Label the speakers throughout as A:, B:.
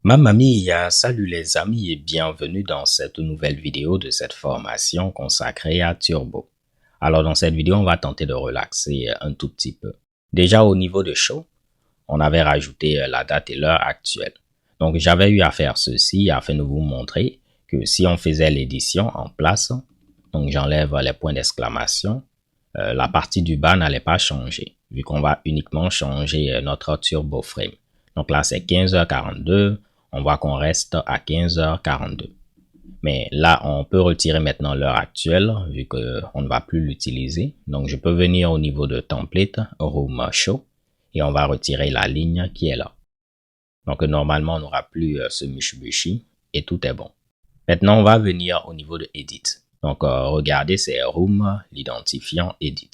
A: Mamma mia, salut les amis et bienvenue dans cette nouvelle vidéo de cette formation consacrée à Turbo. Alors dans cette vidéo, on va tenter de relaxer un tout petit peu. Déjà au niveau de show, on avait rajouté la date et l'heure actuelle. Donc j'avais eu à faire ceci afin de vous montrer que si on faisait l'édition en place, donc j'enlève les points d'exclamation, la partie du bas n'allait pas changer vu qu'on va uniquement changer notre turbo frame. Donc là c'est 15h42, on voit qu'on reste à 15h42. Mais là on peut retirer maintenant l'heure actuelle vu qu'on ne va plus l'utiliser. Donc je peux venir au niveau de template, room show et on va retirer la ligne qui est là. Donc normalement on n'aura plus ce Mitsubishi et tout est bon. Maintenant on va venir au niveau de edit. Donc regardez c'est room, l'identifiant edit.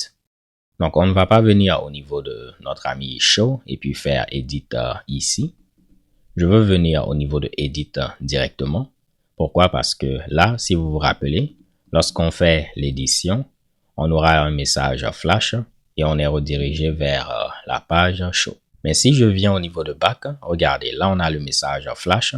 A: Donc on ne va pas venir au niveau de notre ami show et puis faire edit ici. Je veux venir au niveau de edit directement. Pourquoi? Parce que là, si vous vous rappelez, lorsqu'on fait l'édition, on aura un message flash et on est redirigé vers la page show. Mais si je viens au niveau de back, regardez, là on a le message flash.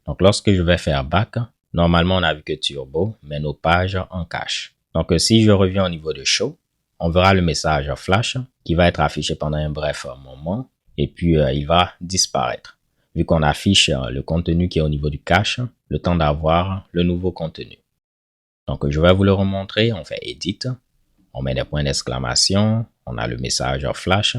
A: Donc lorsque je vais faire back, normalement on n'a vu que turbo, mais nos pages en cache. Donc si je reviens au niveau de show, on verra le message flash qui va être affiché pendant un bref moment et puis il va disparaître. Vu qu'on affiche le contenu qui est au niveau du cache, le temps d'avoir le nouveau contenu. Donc je vais vous le remontrer, on fait edit, on met des points d'exclamation, on a le message flash.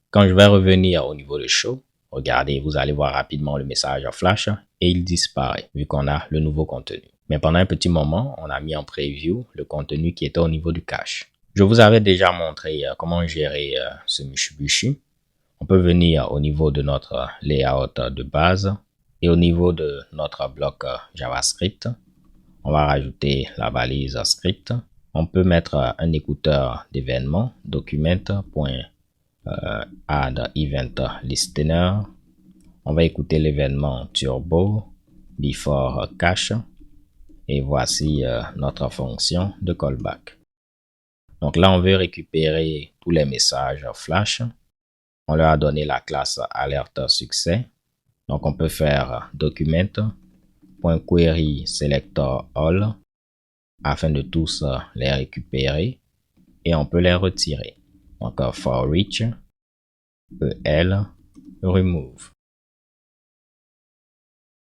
A: Quand je vais revenir au niveau de show, regardez, vous allez voir rapidement le message flash et il disparaît vu qu'on a le nouveau contenu. Mais pendant un petit moment, on a mis en preview le contenu qui était au niveau du cache. Je vous avais déjà montré comment gérer ce Mitsubishi. On peut venir au niveau de notre layout de base et au niveau de notre bloc JavaScript. On va rajouter la balise script. On peut mettre un écouteur d'événements, document.add event listener. On va écouter l'événement turbo before cache. Et voici notre fonction de callback. Donc là, on veut récupérer tous les messages flash. On leur a donné la classe alerte succès. Donc on peut faire document.query selector all afin de tous les récupérer et on peut les retirer. Donc for each el remove.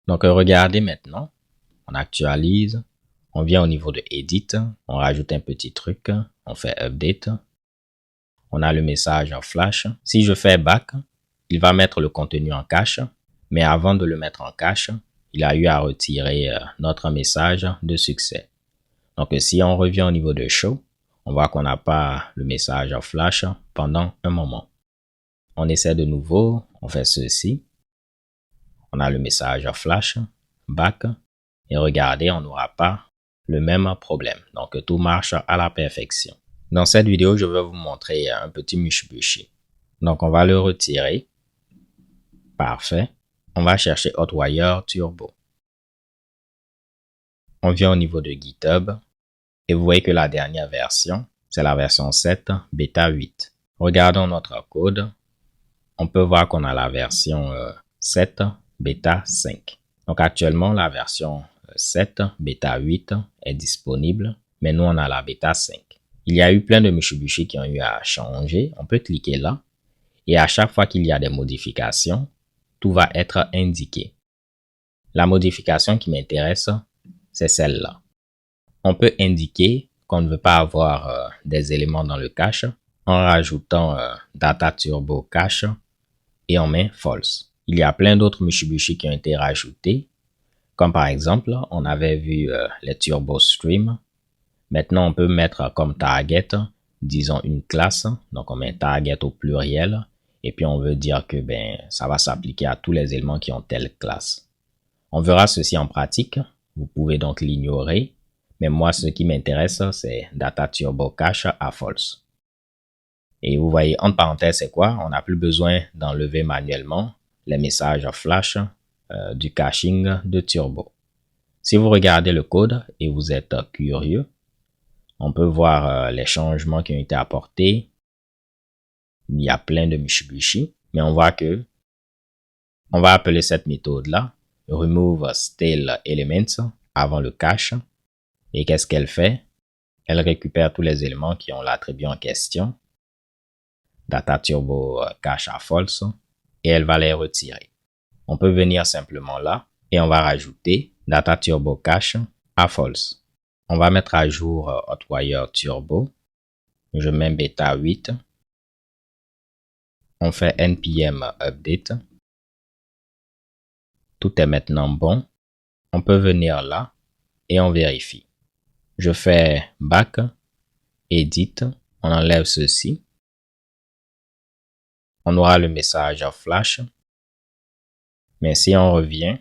A: Donc regardez maintenant, on actualise, on vient au niveau de edit, on rajoute un petit truc, on fait update. On a le message flash. Si je fais back, il va mettre le contenu en cache. Mais avant de le mettre en cache, il a eu à retirer notre message de succès. Donc si on revient au niveau de show, on voit qu'on n'a pas le message flash pendant un moment. On essaie de nouveau, on fait ceci. On a le message flash, back. Et regardez, on n'aura pas le même problème. Donc tout marche à la perfection. Dans cette vidéo, je vais vous montrer un petit Mitsubishi. Donc, on va le retirer. Parfait. On va chercher Hotwire Turbo. On vient au niveau de GitHub. Et vous voyez que la dernière version, c'est la version 7 bêta 8. Regardons notre code. On peut voir qu'on a la version 7 bêta 5. Donc, actuellement, la version 7 bêta 8 est disponible. Mais nous, on a la bêta 5. Il y a eu plein de Mitsubishi qui ont eu à changer. On peut cliquer là. Et à chaque fois qu'il y a des modifications, tout va être indiqué. La modification qui m'intéresse, c'est celle-là. On peut indiquer qu'on ne veut pas avoir des éléments dans le cache en rajoutant Data Turbo Cache et on met False. Il y a plein d'autres Mitsubishi qui ont été rajoutés. Comme par exemple, on avait vu les Turbo Stream. Maintenant, on peut mettre comme target, disons une classe. Donc, on met target au pluriel. Et puis, on veut dire que ça va s'appliquer à tous les éléments qui ont telle classe. On verra ceci en pratique. Vous pouvez donc l'ignorer. Mais moi, ce qui m'intéresse, c'est Data Turbo Cache à False. Et vous voyez, entre parenthèses, c'est quoi? On n'a plus besoin d'enlever manuellement les messages flash du caching de Turbo. Si vous regardez le code et vous êtes curieux, on peut voir les changements qui ont été apportés. il y a plein de Mitsubishi, mais on voit que on va appeler cette méthode-là remove stale elements avant le cache. Et qu'est-ce qu'elle fait? Elle récupère tous les éléments qui ont l'attribut en question. Data turbo cache à false et elle va les retirer. On peut venir simplement là et on va rajouter data turbo cache à false. On va mettre à jour hotwire turbo. Je mets beta 8. On fait npm update. Tout est maintenant bon. On peut venir là et on vérifie. Je fais back, edit, on enlève ceci. On aura le message flash. Mais si on revient,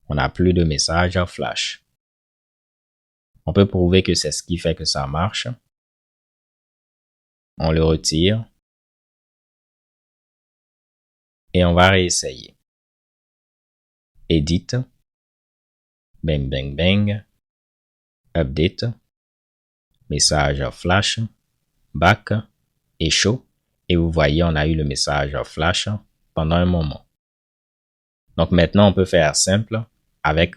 A: on n'a plus de message flash. On peut prouver que c'est ce qui fait que ça marche. On le retire. Et on va réessayer. Edit. Bang, bang, bang. Update. Message flash. Back. Et show. Et vous voyez, on a eu le message flash pendant un moment. Donc maintenant, on peut faire simple avec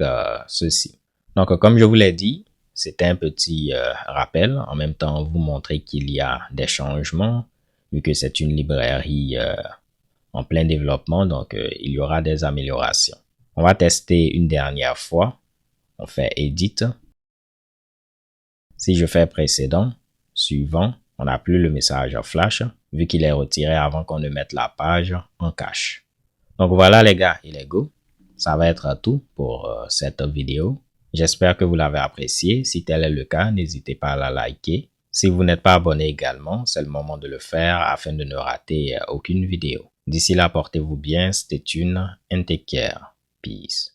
A: ceci. Donc comme je vous l'ai dit, c'était un petit rappel. En même temps, vous montrer qu'il y a des changements, vu que c'est une librairie en plein développement, donc il y aura des améliorations. On va tester une dernière fois. On fait Edit. Si je fais précédent, suivant, on n'a plus le message flash, vu qu'il est retiré avant qu'on ne mette la page en cache. Donc voilà les gars et les go, ça va être tout pour cette vidéo. J'espère que vous l'avez apprécié. Si tel est le cas, n'hésitez pas à la liker. Si vous n'êtes pas abonné également, c'est le moment de le faire afin de ne rater aucune vidéo. D'ici là, portez-vous bien, stay tuned and take care. Peace.